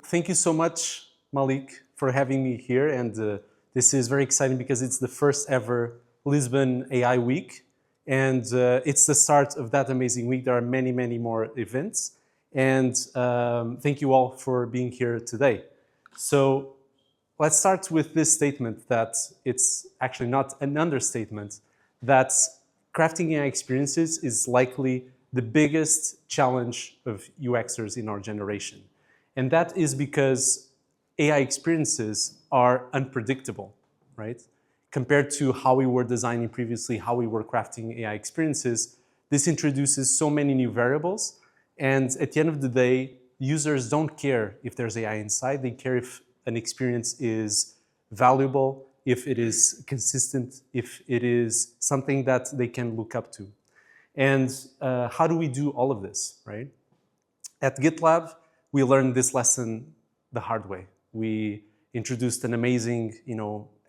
thank you so much, Malik, for having me here. And this is very exciting because it's the first ever Lisbon AI Week. And it's the start of that amazing week. There are many, many more events. And thank you all for being here today. So let's start with this statement that it's actually not an understatement, that crafting AI experiences is likely the biggest challenge of UXers in our generation. And that is because AI experiences are unpredictable, right? Compared to how we were designing previously, how we were crafting AI experiences, this introduces so many new variables. And at the end of the day, users don't care if there's AI inside. They care if an experience is valuable, if it is consistent, if it is something that they can look up to. And how do we do all of this, right? At GitLab, we learned this lesson the hard way. We introduced an amazing,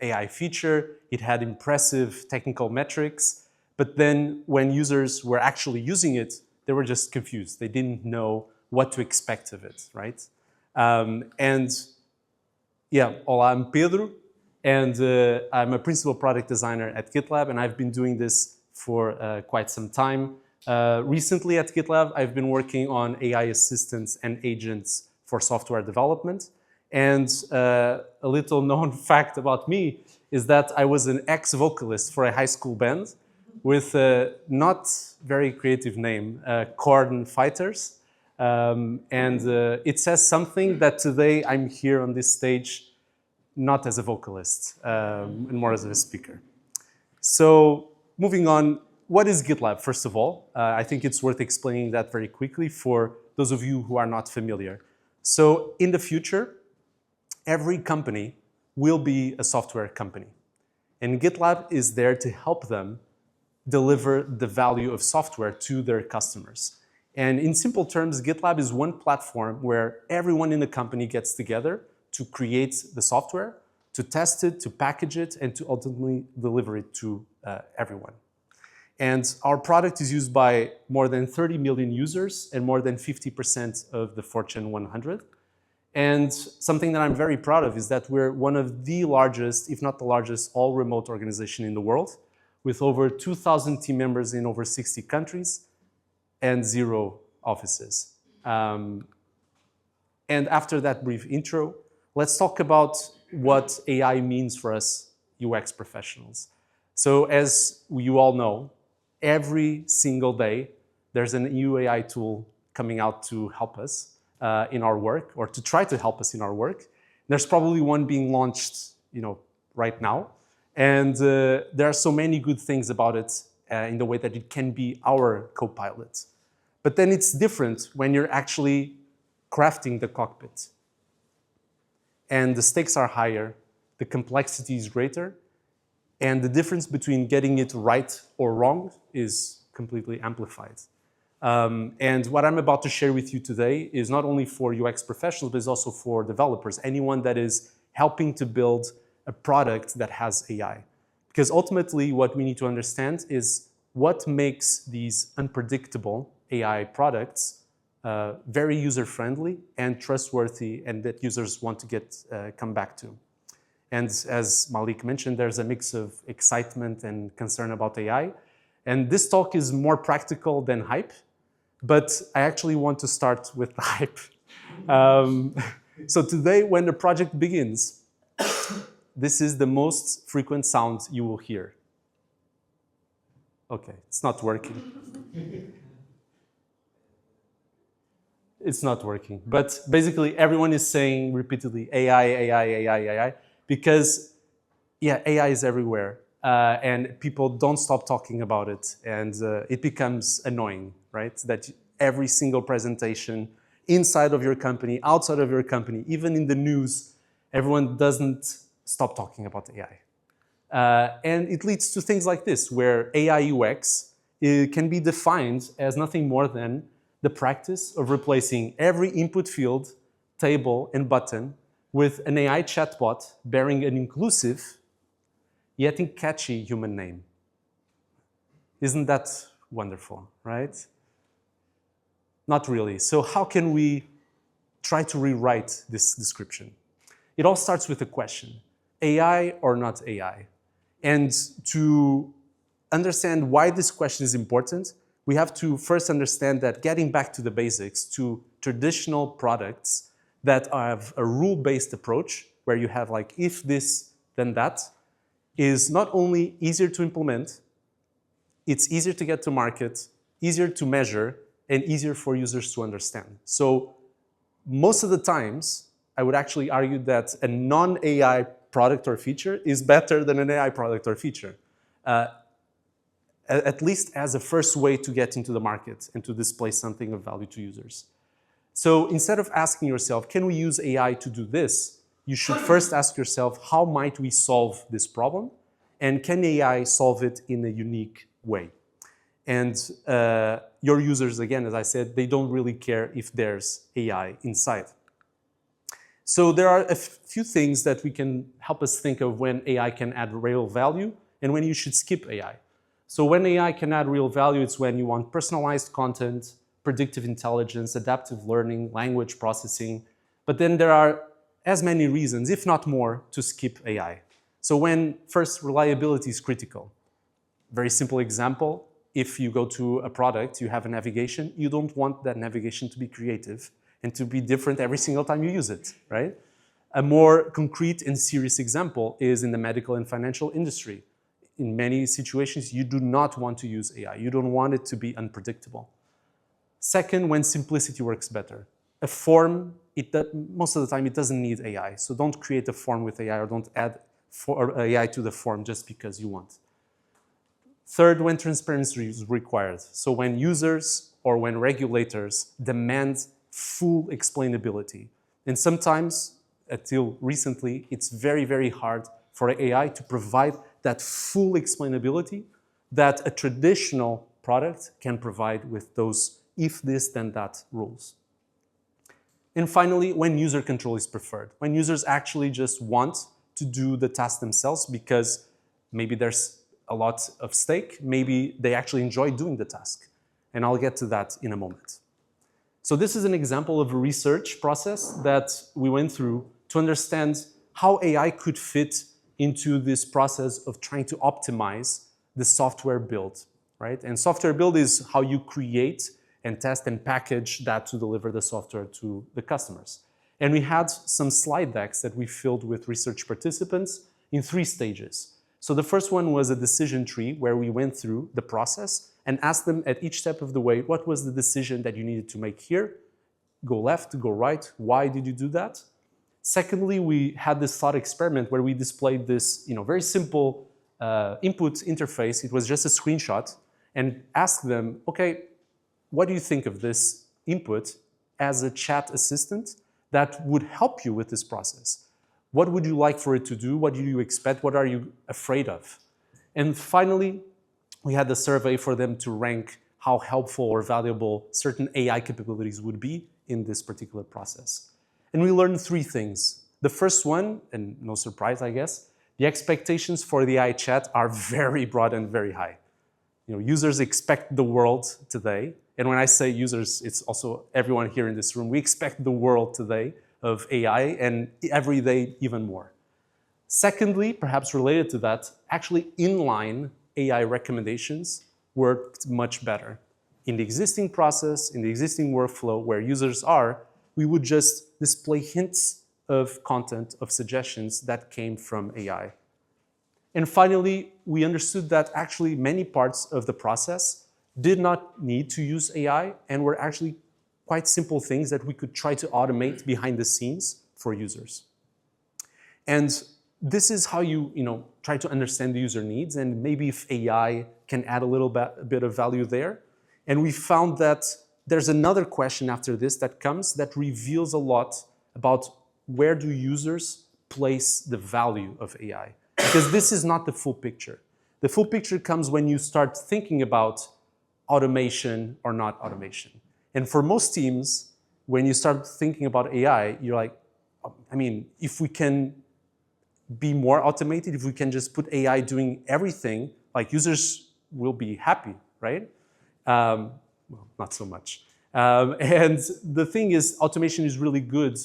AI feature. It had impressive technical metrics, but then when users were actually using it, they were just confused. They didn't know what to expect of it, right? Hola, I'm Pedro, and I'm a principal product designer at GitLab, and I've been doing this for quite some time. Recently at GitLab, I've been working on AI assistants and agents for software development. And a little known fact about me is that I was an ex-vocalist for a high school band with a not very creative name, Corn Fighters. It says something that today I'm here on this stage not as a vocalist, and more as a speaker. So moving on, what is GitLab, first of all? I think it's worth explaining that very quickly for those of you who are not familiar. So in the future, every company will be a software company. And GitLab is there to help them deliver the value of software to their customers. And in simple terms, GitLab is one platform where everyone in the company gets together to create the software, to test it, to package it, and to ultimately deliver it to everyone. And our product is used by more than 30 million users and more than 50% of the Fortune 100. And something that I'm very proud of is that we're one of the largest, if not the largest, all-remote organization in the world, with over 2,000 team members in over 60 countries and 0 offices. And after that brief intro, let's talk about what AI means for us UX professionals. So as you all know, every single day, there's a new AI tool coming out to help us in our work, or to try to help us in our work. There's probably one being launched, right now. And there are so many good things about it in the way that it can be our co-pilot. But then it's different when you're actually crafting the cockpit. And the stakes are higher, the complexity is greater, and the difference between getting it right or wrong is completely amplified. And what I'm about to share with you today is not only for UX professionals, but it's also for developers, anyone that is helping to build a product that has AI. Because ultimately, what we need to understand is what makes these unpredictable AI products very user-friendly and trustworthy, and that users want to come back to. And as Malik mentioned, there's a mix of excitement and concern about AI. And this talk is more practical than hype, but I actually want to start with the hype. So today, when the project begins, this is the most frequent sound you will hear. Okay, it's not working. It's not working. But basically, everyone is saying repeatedly, AI, AI, AI, AI, because, AI is everywhere. And people don't stop talking about it. And it becomes annoying, right? That every single presentation inside of your company, outside of your company, even in the news, everyone doesn't stop talking about AI. And it leads to things like this, where AI UX can be defined as nothing more than the practice of replacing every input field, table, and button with an AI chatbot bearing an inclusive, yet catchy human name. Isn't that wonderful, right? Not really. So how can we try to rewrite this description. It all starts with a question: AI or not AI? And to understand why this question is important, we have to first understand that getting back to the basics, to traditional products that have a rule-based approach, where you have like if this, then that, is not only easier to implement, it's easier to get to market, easier to measure, and easier for users to understand. So most of the times, I would actually argue that a non-AI product or feature is better than an AI product or feature, at least as a first way to get into the market and to display something of value to users. So instead of asking yourself, can we use AI to do this? You should first ask yourself, how might we solve this problem? And can AI solve it in a unique way? And your users, again, as I said, they don't really care if there's AI inside. So there are a few things that we can help us think of when AI can add real value and when you should skip AI. So when AI can add real value, it's when you want personalized content, predictive intelligence, adaptive learning, language processing. But then there are as many reasons, if not more, to skip AI. So when first reliability is critical. Very simple example, if you go to a product, you have a navigation, you don't want that navigation to be creative and to be different every single time you use it, right? A more concrete and serious example is in the medical and financial industry. In many situations, you do not want to use AI. You don't want it to be unpredictable. Second, when simplicity works better. A form, most of the time, it doesn't need AI. So don't create a form with AI or don't add AI to the form just because you want. Third, when transparency is required. So when users or when regulators demand full explainability. And sometimes, until recently, it's very, very hard for AI to provide that full explainability that a traditional product can provide with those if this, then that rules. And finally, when user control is preferred. When users actually just want to do the task themselves because maybe there's a lot of stake, maybe they actually enjoy doing the task. And I'll get to that in a moment. So this is an example of a research process that we went through to understand how AI could fit into this process of trying to optimize the software build, right? And software build is how you create and test and package that to deliver the software to the customers. And we had some slide decks that we filled with research participants in 3 stages. So the first one was a decision tree where we went through the process and asked them at each step of the way, what was the decision that you needed to make here? Go left, go right, why did you do that? Secondly, we had this thought experiment where we displayed this very simple input interface. It was just a screenshot and asked them, okay, what do you think of this input as a chat assistant that would help you with this process? What would you like for it to do? What do you expect? What are you afraid of? And finally, we had the survey for them to rank how helpful or valuable certain AI capabilities would be in this particular process. And we learned 3 things. The first one, and no surprise, I guess, the expectations for the AI chat are very broad and very high. Users expect the world today. And when I say users, it's also everyone here in this room. We expect the world today of AI and every day even more. Secondly, perhaps related to that, actually inline AI recommendations worked much better. In the existing process, in the existing workflow where users are, we would just display hints of content, of suggestions that came from AI. And finally, we understood that actually many parts of the process did not need to use AI and were actually quite simple things that we could try to automate behind the scenes for users. And this is how you try to understand the user needs and maybe if AI can add a little bit of value there. And we found that there's another question after this that comes that reveals a lot about where do users place the value of AI. Because this is not the full picture. The full picture comes when you start thinking about automation or not automation. And for most teams, when you start thinking about AI, you're like, if we can be more automated, if we can just put AI doing everything, like users will be happy, right? Well, not so much. And the thing is, automation is really good.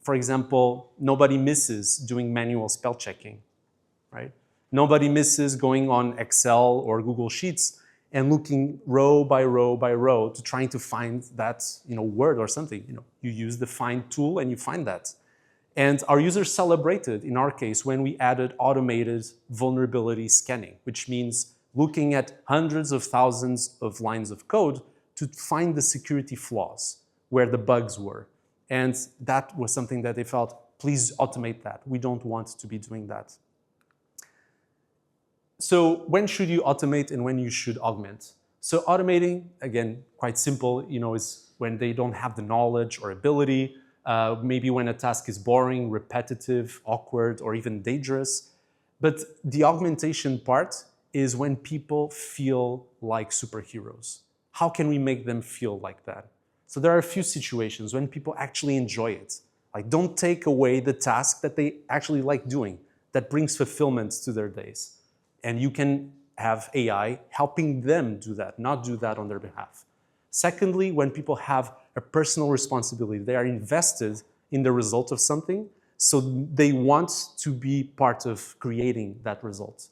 For example, nobody misses doing manual spell checking, right? Nobody misses going on Excel or Google Sheets and looking row by row by row to trying to find that word or something. You use the find tool and you find that. And our users celebrated, in our case, when we added automated vulnerability scanning, which means looking at hundreds of thousands of lines of code to find the security flaws where the bugs were. And that was something that they felt, please automate that. We don't want to be doing that. So when should you automate and when you should augment? So automating, again, quite simple, is when they don't have the knowledge or ability, maybe when a task is boring, repetitive, awkward, or even dangerous. But the augmentation part is when people feel like superheroes. How can we make them feel like that? So there are a few situations when people actually enjoy it. Like, don't take away the task that they actually like doing, that brings fulfillment to their days. And you can have AI helping them do that, not do that on their behalf. Secondly, when people have a personal responsibility, they are invested in the result of something, so they want to be part of creating that result.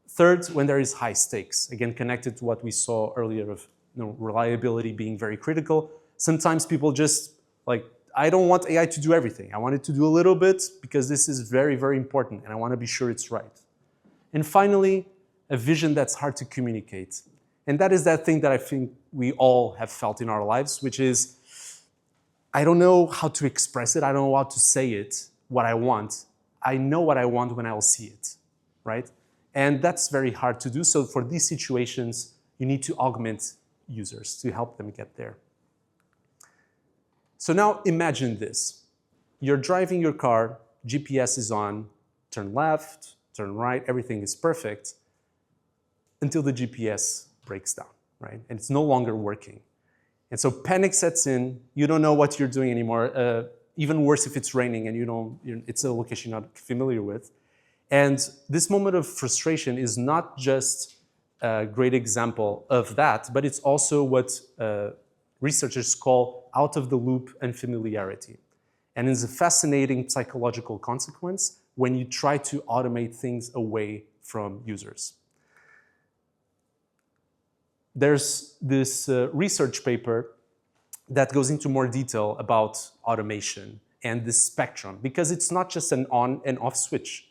Third, when there is high stakes, again, connected to what we saw earlier of reliability being very critical. Sometimes people just I don't want AI to do everything. I want it to do a little bit because this is very, very important and I want to be sure it's right. And finally, a vision that's hard to communicate. And that is that thing that I think we all have felt in our lives, which is, I don't know how to express it. I don't know how to say it, what I want. I know what I want when I'll see it, right? And that's very hard to do. So for these situations, you need to augment users to help them get there. So now imagine this. You're driving your car, GPS is on, turn left, turn right, everything is perfect, until the GPS breaks down, right? And it's no longer working. And so panic sets in, you don't know what you're doing anymore, even worse if it's raining and it's a location you're not familiar with. And this moment of frustration is not just a great example of that, but it's also what researchers call out-of-the-loop unfamiliarity. And it's a fascinating psychological consequence when you try to automate things away from users. There's this research paper that goes into more detail about automation and the spectrum, because it's not just an on and off switch.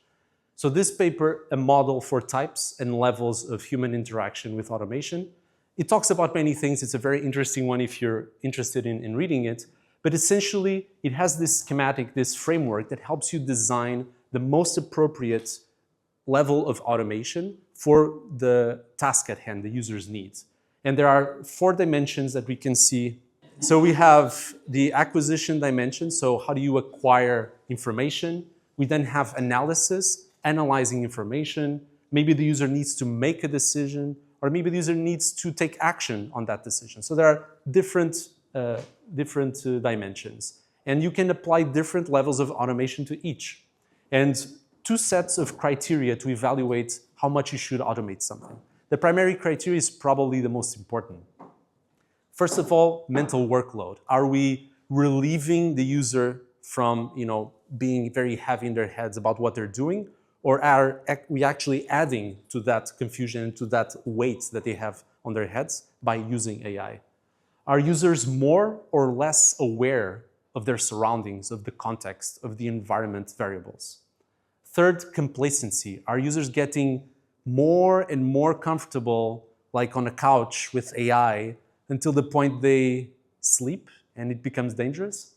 So this paper, a model for types and levels of human interaction with automation, it talks about many things. It's a very interesting one if you're interested in reading it. But essentially, it has this schematic, this framework that helps you design the most appropriate level of automation for the task at hand, the user's needs. And there are 4 dimensions that we can see. So we have the acquisition dimension, so how do you acquire information? We then have analysis, analyzing information. Maybe the user needs to make a decision, or maybe the user needs to take action on that decision. So there are different dimensions. And you can apply different levels of automation to each. And 2 sets of criteria to evaluate how much you should automate something. The primary criteria is probably the most important. First of all, mental workload. Are we relieving the user from being very heavy in their heads about what they're doing? Or are we actually adding to that confusion, to that weight that they have on their heads by using AI? Are users more or less aware of their surroundings, of the context, of the environment variables? Third, complacency. Are users getting more and more comfortable, like on a couch with AI, until the point they sleep and it becomes dangerous?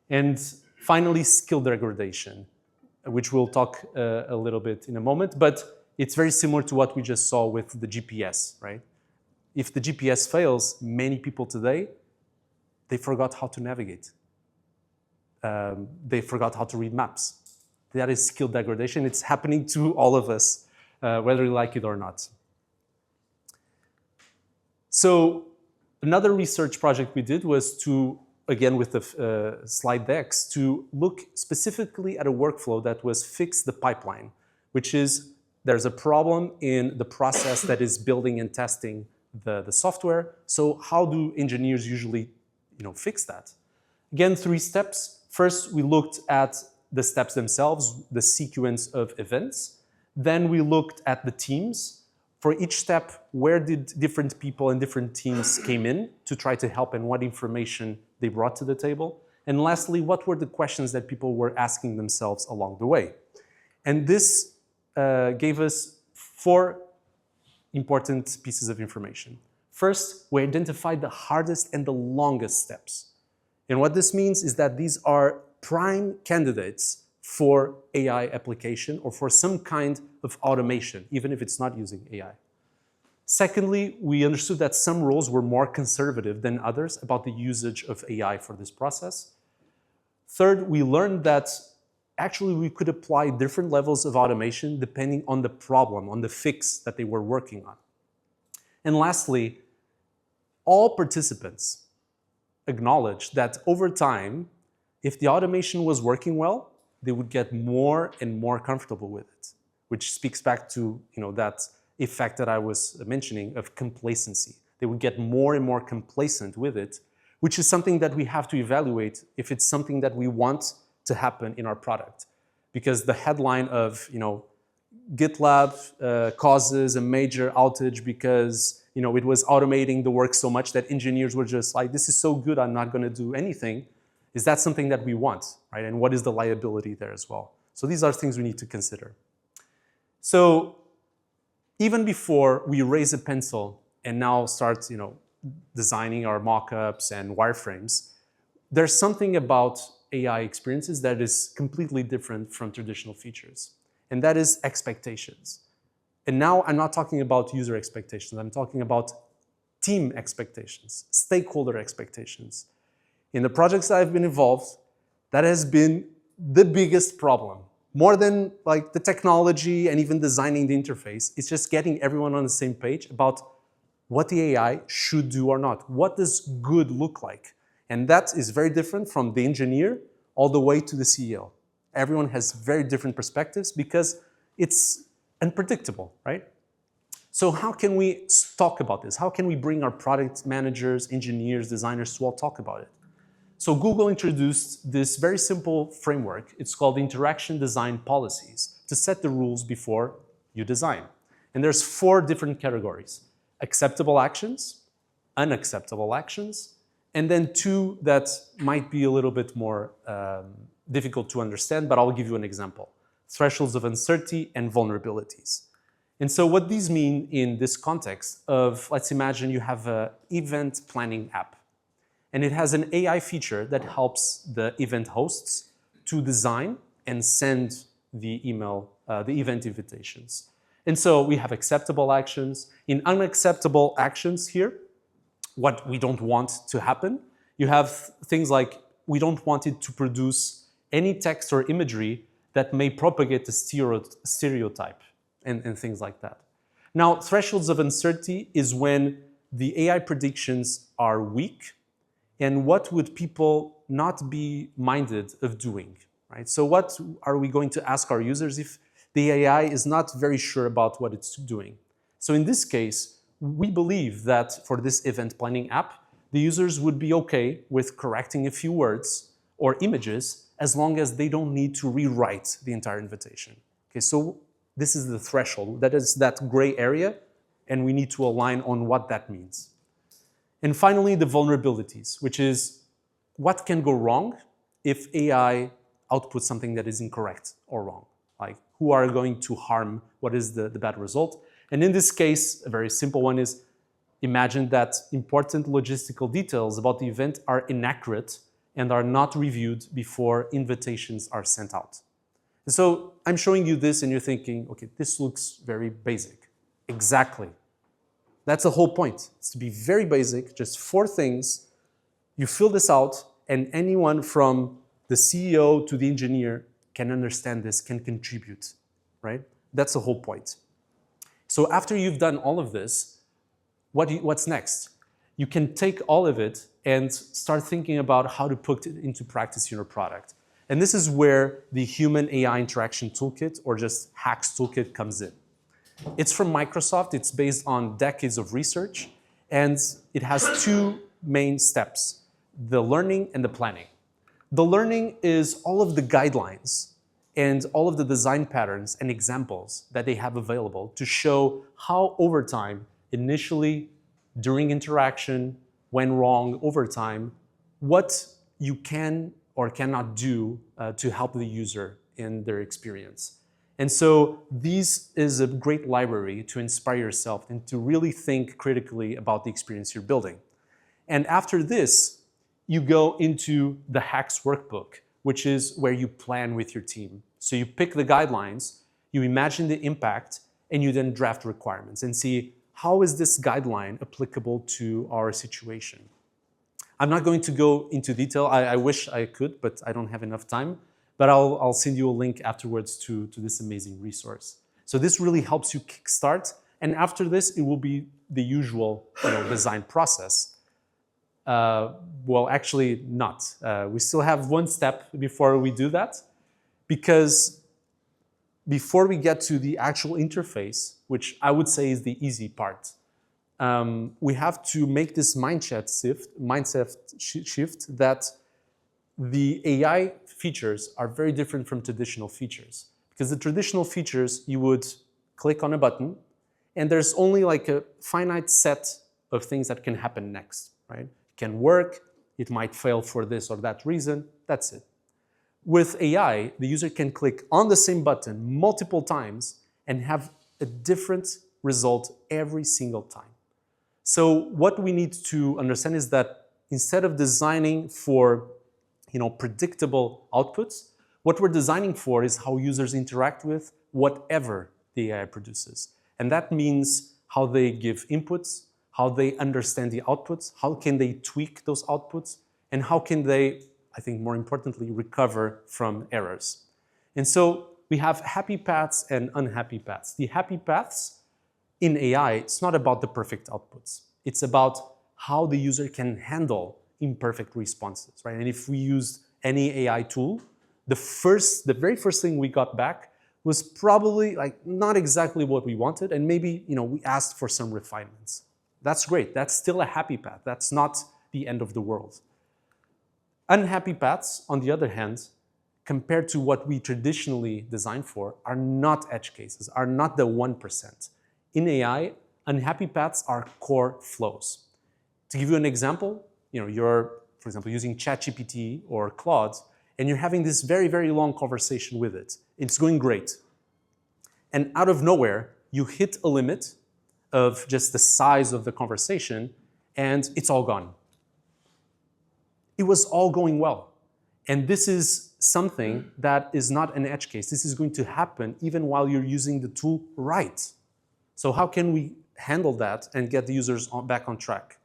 And finally, skill degradation, which we'll talk a little bit in a moment, but it's very similar to what we just saw with the GPS, right? If the GPS fails, many people today, they forgot how to navigate. They forgot how to read maps. That is skill degradation. It's happening to all of us, whether you like it or not. So another research project we did was to, again with the slide decks, to look specifically at a workflow that was fix the pipeline, which is there's a problem in the process that is building and testing the software. So how do engineers usually fix that? Again, 3 steps. First, we looked at the steps themselves, the sequence of events. Then we looked at the teams. For each step, where did different people and different teams came in to try to help and what information they brought to the table. And lastly, what were the questions that people were asking themselves along the way? And this gave us 4 important pieces of information. First, we identified the hardest and the longest steps. And what this means is that these are prime candidates for AI application or for some kind of automation, even if it's not using AI. Secondly, we understood that some roles were more conservative than others about the usage of AI for this process. Third, we learned that actually we could apply different levels of automation depending on the problem, on the fix that they were working on. And lastly, all participants acknowledged that over time, if the automation was working well, they would get more and more comfortable with it, which speaks back to that effect that I was mentioning of complacency. They would get more and more complacent with it, which is something that we have to evaluate if it's something that we want to happen in our product. Because the headline of GitLab causes a major outage because it was automating the work so much that engineers were just like, this is so good, I'm not going to do anything. Is that something that we want, right? And what is the liability there as well? So these are things we need to consider. So even before we raise a pencil and now start, designing our mock-ups and wireframes, there's something about AI experiences that is completely different from traditional features, and that is expectations. And now I'm not talking about user expectations, I'm talking about team expectations, stakeholder expectations. In the projects that I've been involved, that has been the biggest problem. More than the technology and even designing the interface, it's just getting everyone on the same page about what the AI should do or not. What does good look like? And that is very different from the engineer all the way to the CEO. Everyone has very different perspectives because it's unpredictable, right? So how can we talk about this? How can we bring our product managers, engineers, designers to all talk about it? So Google introduced this very simple framework. It's called Interaction Design Policies to set the rules before you design. And there's 4 different categories: acceptable actions, unacceptable actions, and then 2 that might be a little bit more difficult to understand, but I'll give you an example: thresholds of uncertainty and vulnerabilities. And so what these mean in this context of, let's imagine you have an event planning app, and it has an AI feature that helps the event hosts to design and send the event invitations. And so we have acceptable actions. In unacceptable actions here, what we don't want to happen, you have things like we don't want it to produce any text or imagery that may propagate a stereotype and things like that. Now, thresholds of uncertainty is when the AI predictions are weak and what would people not be minded of doing, right? So what are we going to ask our users if the AI is not very sure about what it's doing? So in this case, we believe that for this event planning app, the users would be okay with correcting a few words or images as long as they don't need to rewrite the entire invitation. Okay, so this is the threshold. That is that gray area, and we need to align on what that means. And finally, the vulnerabilities, which is what can go wrong if AI outputs something that is incorrect or wrong. Like, who are going to harm? What is the bad result? And in this case, a very simple one is, imagine that important logistical details about the event are inaccurate and are not reviewed before invitations are sent out. And so I'm showing you this and you're thinking, okay, this looks very basic. Exactly. That's the whole point. It's to be very basic, just 4 things. You fill this out and anyone from the CEO to the engineer can understand this, can contribute, right? That's the whole point. So after you've done all of this, what's next? You can take all of it and start thinking about how to put it into practice in your product. And this is where the Human AI Interaction Toolkit, or just HAX Toolkit, comes in. It's from Microsoft. It's based on decades of research. And it has two main steps, the learning and the planning. The learning is all of the guidelines and all of the design patterns and examples that they have available to show how over time, initially, during interaction, when wrong, over time, what you can or cannot do to help the user in their experience. And so this is a great library to inspire yourself and to really think critically about the experience you're building. And after this, you go into the hacks workbook, which is where you plan with your team. So you pick the guidelines, you imagine the impact, and you then draft requirements and see how is this guideline applicable to our situation. I'm not going to go into detail. I wish I could, but I don't have enough time. But I'll send you a link afterwards to this amazing resource. So this really helps you kickstart. And after this, it will be the usual design process. Well, actually not. We still have one step before we do that, because before we get to the actual interface, which I would say is the easy part, we have to make this mindset shift that the AI features are very different from traditional features. Because the traditional features, you would click on a button, and there's only like a finite set of things that can happen next, right? It can work, it might fail for this or that reason, that's it. With AI, the user can click on the same button multiple times and have a different result every single time. So what we need to understand is that instead of designing for predictable outputs, what we're designing for is how users interact with whatever the AI produces. And that means how they give inputs, how they understand the outputs, how can they tweak those outputs, and how can they, I think more importantly, recover from errors. And so we have happy paths and unhappy paths. The happy paths in AI, it's not about the perfect outputs. It's about how the user can handle imperfect responses, right? And if we used any AI tool, the very first thing we got back was probably not exactly what we wanted, and maybe we asked for some refinements. That's great. That's still a happy path. That's not the end of the world. Unhappy paths, on the other hand, compared to what we traditionally design for, are not edge cases, are not the 1%. In AI, unhappy paths are core flows. To give you an example, you're, for example, using ChatGPT or Claude, and you're having this very, very long conversation with it. It's going great. And out of nowhere, you hit a limit of just the size of the conversation, and it's all gone. It was all going well. And this is something that is not an edge case. This is going to happen even while you're using the tool right. So how can we handle that and get the users back on track?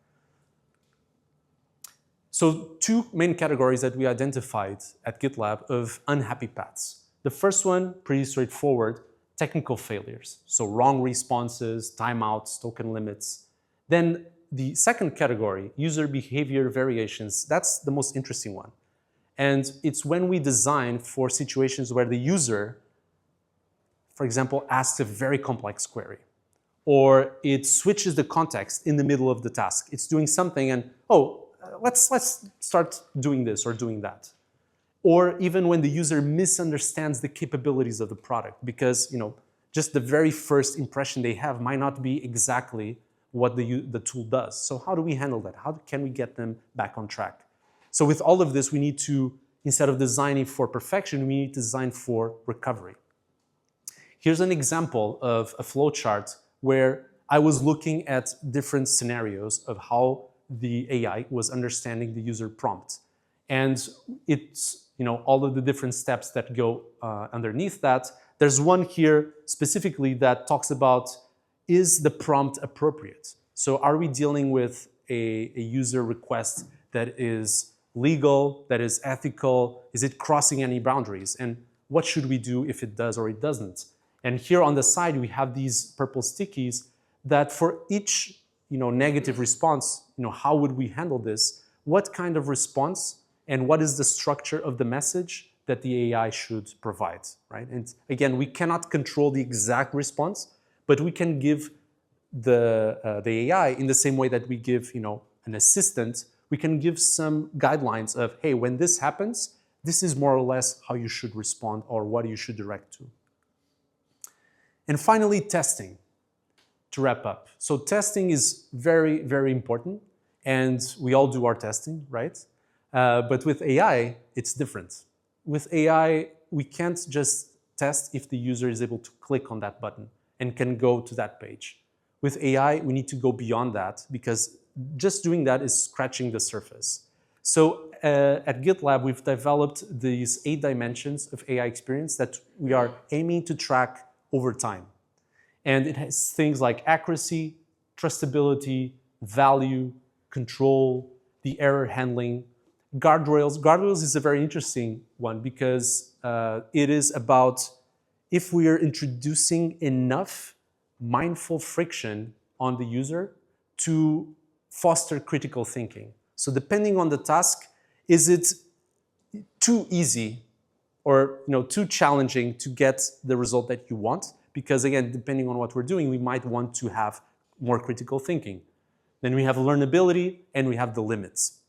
So two main categories that we identified at GitLab of unhappy paths. The first one, pretty straightforward, technical failures. So wrong responses, timeouts, token limits. Then the second category, user behavior variations, that's the most interesting one. And it's when we design for situations where the user, for example, asks a very complex query, or it switches the context in the middle of the task. It's doing something and, let's start doing this or doing that. Or even when the user misunderstands the capabilities of the product because, just the very first impression they have might not be exactly what the tool does. So how do we handle that? How can we get them back on track? So with all of this, we need to, instead of designing for perfection, we need to design for recovery. Here's an example of a flowchart where I was looking at different scenarios of how the AI was understanding the user prompt. And it's, all of the different steps that go underneath that. There's one here specifically that talks about, is the prompt appropriate? So are we dealing with a user request that is legal, that is ethical? Is it crossing any boundaries? And what should we do if it does or it doesn't? And here on the side, we have these purple stickies that for each negative response, how would we handle this? What kind of response and what is the structure of the message that the AI should provide, right? And again, we cannot control the exact response, but we can give the AI in the same way that we give, an assistant, we can give some guidelines of, hey, when this happens, this is more or less how you should respond or what you should direct to. And finally, testing, to wrap up. So testing is very, very important, and we all do our testing, right? But with AI, it's different. With AI, we can't just test if the user is able to click on that button and can go to that page. With AI, we need to go beyond that because just doing that is scratching the surface. So at GitLab, we've developed these 8 dimensions of AI experience that we are aiming to track over time. And it has things like accuracy, trustability, value, control, the error handling, guardrails. Guardrails is a very interesting one because it is about if we are introducing enough mindful friction on the user to foster critical thinking. So depending on the task, is it too easy or too challenging to get the result that you want? Because again, depending on what we're doing, we might want to have more critical thinking. Then we have learnability and we have the limits.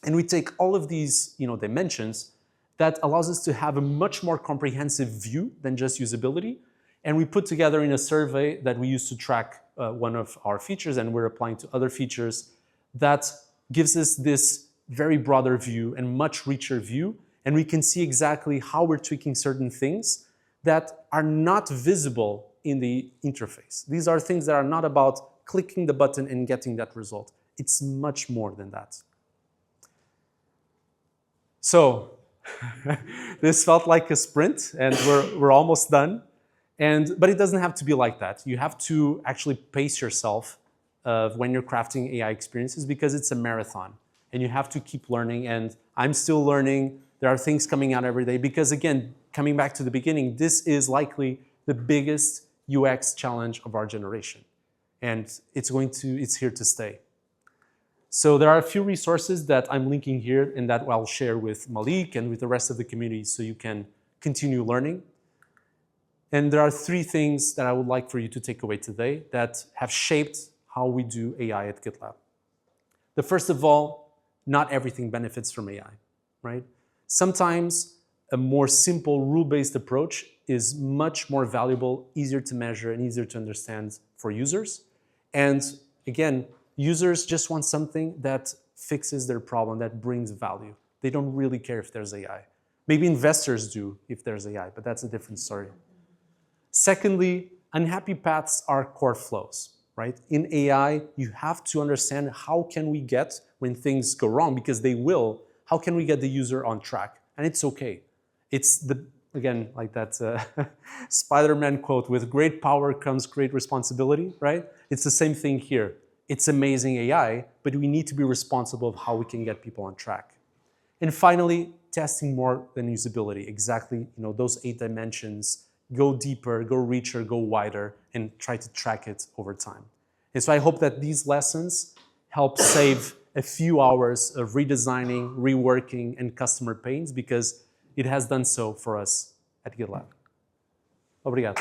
And we take all of these dimensions that allows us to have a much more comprehensive view than just usability. And we put together in a survey that we use to track one of our features, and we're applying to other features, that gives us this very broader view and much richer view. And we can see exactly how we're tweaking certain things that are not visible in the interface. These are things that are not about clicking the button and getting that result. It's much more than that. So this felt like a sprint, and we're almost done. But it doesn't have to be like that. You have to actually pace yourself when you're crafting AI experiences because it's a marathon. And you have to keep learning. And I'm still learning. There are things coming out every day because, again, coming back to the beginning, this is likely the biggest UX challenge of our generation. And it's here to stay. So there are a few resources that I'm linking here and that I'll share with Malik and with the rest of the community so you can continue learning. And there are 3 things that I would like for you to take away today that have shaped how we do AI at GitLab. The first of all, not everything benefits from AI, right? Sometimes a more simple rule-based approach is much more valuable, easier to measure, and easier to understand for users. And again, users just want something that fixes their problem, that brings value. They don't really care if there's AI. Maybe investors do if there's AI, but that's a different story. Secondly, unhappy paths are core flows, right? In AI, you have to understand how can we get, when things go wrong, because they will, how can we get the user on track? And it's okay. It's again, like that Spider-Man quote, with great power comes great responsibility, right? It's the same thing here. It's amazing AI, but we need to be responsible of how we can get people on track. And finally, testing more than usability. Exactly, those 8 dimensions. Go deeper, go richer, go wider, and try to track it over time. And so I hope that these lessons help save a few hours of redesigning, reworking, and customer pains, because it has done so for us at GitLab. Obrigado.